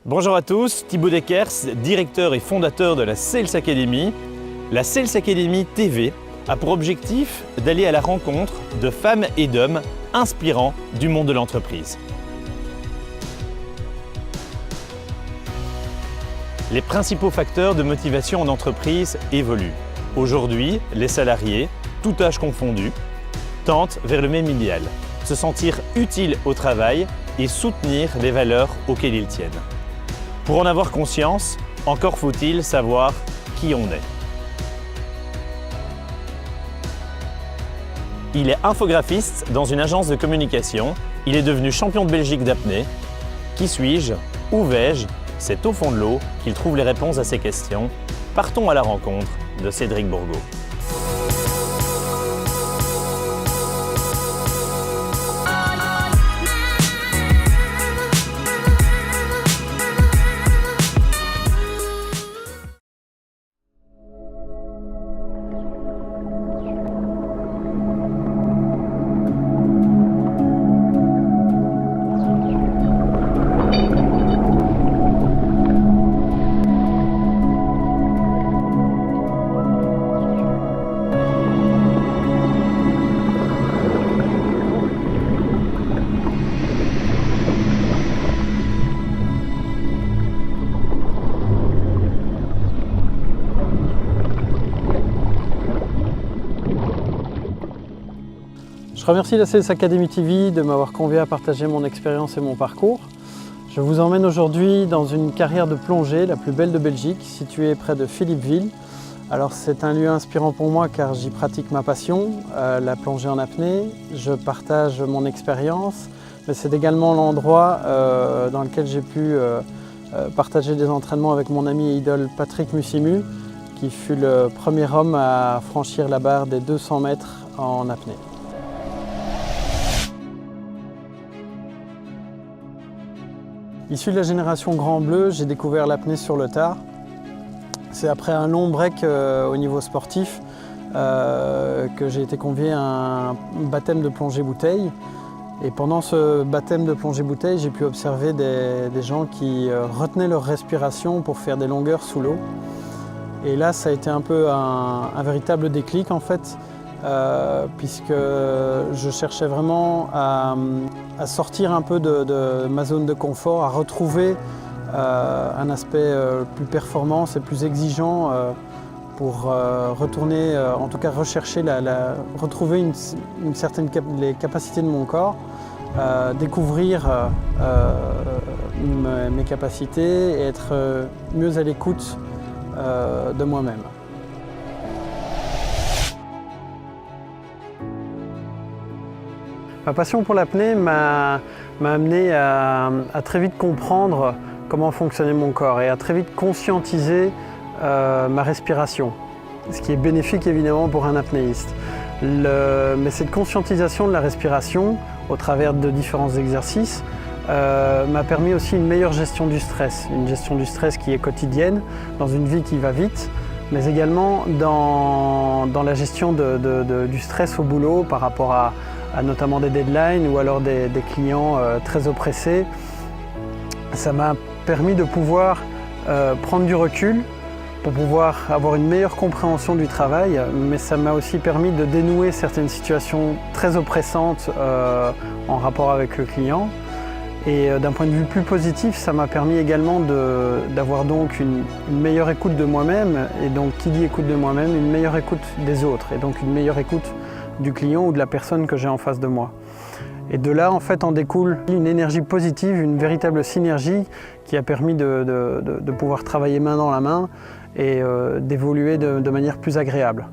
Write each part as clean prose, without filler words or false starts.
Bonjour à tous, Thibaut Dekers, directeur et fondateur de la Sales Academy. La Sales Academy TV a pour objectif d'aller à la rencontre de femmes et d'hommes inspirants du monde de l'entreprise. Les principaux facteurs de motivation en entreprise évoluent. Aujourd'hui, les salariés, tout âge confondu, tendent vers le même idéal, se sentir utile au travail et soutenir les valeurs auxquelles ils tiennent. Pour en avoir conscience, encore faut-il savoir qui on est. Il est infographiste dans une agence de communication. Il est devenu champion de Belgique d'apnée. Qui suis-je? Où vais-je? C'est au fond de l'eau qu'il trouve les réponses à ces questions. Partons à la rencontre de Cédric Bourgault. Je remercie la Sales Academy TV de m'avoir convié à partager mon expérience et mon parcours. Je vous emmène aujourd'hui dans une carrière de plongée, la plus belle de Belgique, située près de Philippeville. Alors c'est un lieu inspirant pour moi car j'y pratique ma passion, la plongée en apnée. Je partage mon expérience, mais c'est également l'endroit dans lequel j'ai pu partager des entraînements avec mon ami et idole Patrick Musimu, qui fut le premier homme à franchir la barre des 200 mètres en apnée. Issu de la génération Grand Bleu, j'ai découvert l'apnée sur le tard. C'est après un long break au niveau sportif que j'ai été convié à un baptême de plongée bouteille. Et pendant ce baptême de plongée bouteille, j'ai pu observer des gens qui retenaient leur respiration pour faire des longueurs sous l'eau. Et là, ça a été un peu un véritable déclic en fait, puisque je cherchais vraiment à sortir un peu de ma zone de confort, à retrouver un aspect plus performance et plus exigeant pour retourner, en tout cas rechercher, retrouver une certaine les capacités de mon corps, découvrir mes capacités et être mieux à l'écoute de moi-même. Ma passion pour l'apnée m'a amené à très vite comprendre comment fonctionnait mon corps et à très vite conscientiser ma respiration, ce qui est bénéfique évidemment pour un apnéiste. Mais cette conscientisation de la respiration au travers de différents exercices m'a permis aussi une meilleure gestion du stress, une gestion du stress qui est quotidienne dans une vie qui va vite, mais également dans la gestion du stress au boulot par rapport à notamment des deadlines ou alors des clients très oppressés. Ça m'a permis de pouvoir prendre du recul pour pouvoir avoir une meilleure compréhension du travail, mais ça m'a aussi permis de dénouer certaines situations très oppressantes en rapport avec le client. Et d'un point de vue plus positif, ça m'a permis également d'avoir donc une meilleure écoute de moi-même, et donc qui dit écoute de moi-même, une meilleure écoute des autres, et donc une meilleure écoute du client ou de la personne que j'ai en face de moi. Et de là, en fait, en découle une énergie positive, une véritable synergie qui a permis de pouvoir travailler main dans la main et d'évoluer de manière plus agréable.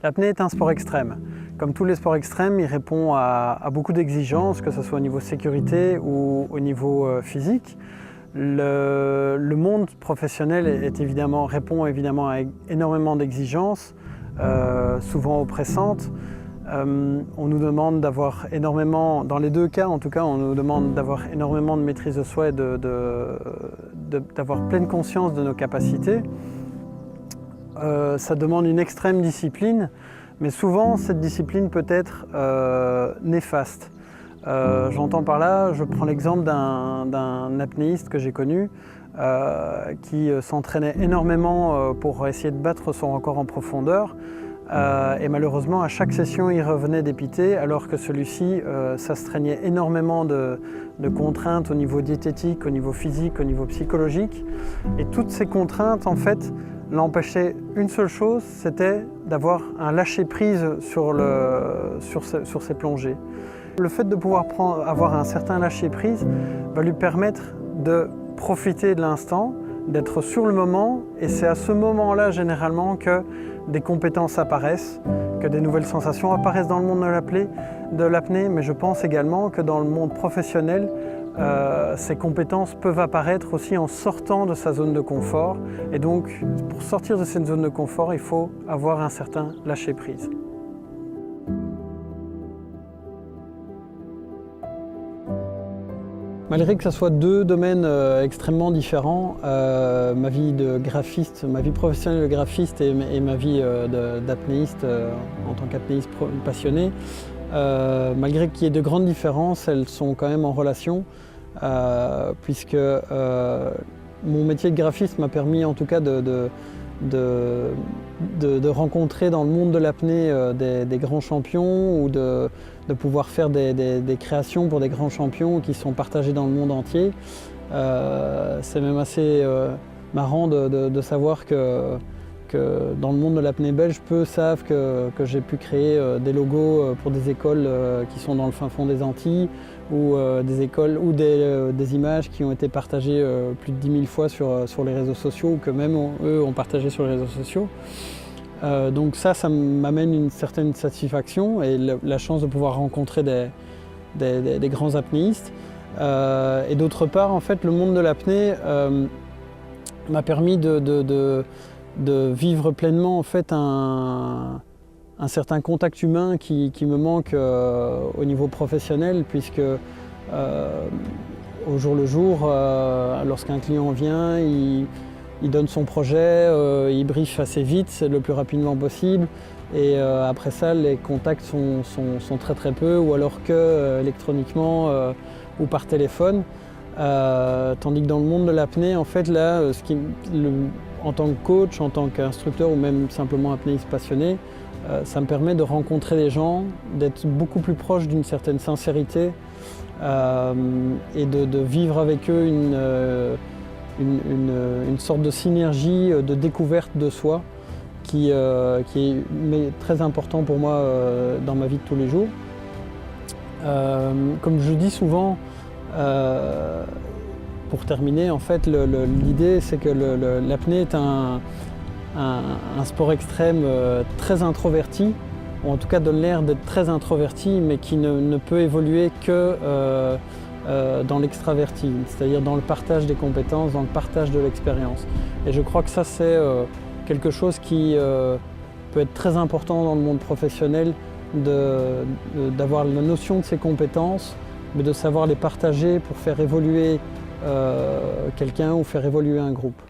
L'apnée est un sport extrême. Comme tous les sports extrêmes, il répond à beaucoup d'exigences, que ce soit au niveau sécurité ou au niveau physique. Le monde professionnel répond évidemment à énormément d'exigences, souvent oppressantes. On nous demande d'avoir énormément, dans les deux cas en tout cas, on nous demande d'avoir énormément de maîtrise de soi et d'avoir pleine conscience de nos capacités. Ça demande une extrême discipline, Mais souvent, cette discipline peut être néfaste. J'entends par là, je prends l'exemple d'un apnéiste que j'ai connu qui s'entraînait énormément pour essayer de battre son record en profondeur. Et malheureusement, à chaque session, il revenait dépité, alors que celui-ci s'astreignait énormément de contraintes au niveau diététique, au niveau physique, au niveau psychologique. Et toutes ces contraintes, en fait, l'empêchaient une seule chose, c'était d'avoir un lâcher-prise sur ses plongées. Le fait de pouvoir avoir un certain lâcher-prise va lui permettre de profiter de l'instant, d'être sur le moment, et c'est à ce moment-là généralement que des compétences apparaissent, que des nouvelles sensations apparaissent dans le monde de l'apnée, mais je pense également que dans le monde professionnel, ces compétences peuvent apparaître aussi en sortant de sa zone de confort. Et donc, pour sortir de cette zone de confort, il faut avoir un certain lâcher-prise. Malgré que ce soit deux domaines extrêmement différents, ma vie de graphiste, ma vie professionnelle de graphiste et ma vie d'apnéiste en tant qu'apnéiste passionné, malgré qu'il y ait de grandes différences, elles sont quand même en relation, puisque mon métier de graphiste m'a permis en tout cas de rencontrer dans le monde de l'apnée des grands champions ou de pouvoir faire des créations pour des grands champions qui sont partagés dans le monde entier. C'est même assez marrant de savoir que dans le monde de l'apnée belge, peu savent que j'ai pu créer des logos pour des écoles qui sont dans le fin fond des Antilles ou des écoles ou des images qui ont été partagées plus de 10 000 fois sur les réseaux sociaux ou que même eux ont partagé sur les réseaux sociaux. Donc ça m'amène une certaine satisfaction et la chance de pouvoir rencontrer des grands apnéistes. Et d'autre part, en fait, le monde de l'apnée m'a permis de vivre pleinement en fait, un certain contact humain qui me manque au niveau professionnel, puisque au jour le jour, lorsqu'un client vient, il donne son projet, il brief assez vite, le plus rapidement possible, et après ça, les contacts sont très très peu, ou alors que électroniquement ou par téléphone. Tandis que dans le monde de l'apnée, en fait, là, en tant que coach, en tant qu'instructeur ou même simplement apnéiste passionné, ça me permet de rencontrer des gens, d'être beaucoup plus proche d'une certaine sincérité et de vivre avec eux une sorte de synergie, de découverte de soi qui est très important pour moi dans ma vie de tous les jours. Comme je dis souvent, pour terminer, en fait, l'idée c'est que l'apnée est un sport extrême très introverti, ou en tout cas donne l'air d'être très introverti, mais qui ne peut évoluer que dans l'extraverti, c'est-à-dire dans le partage des compétences, dans le partage de l'expérience. Et je crois que ça c'est quelque chose qui peut être très important dans le monde professionnel, d'avoir la notion de ses compétences, mais de savoir les partager pour faire évoluer quelqu'un ou faire évoluer un groupe.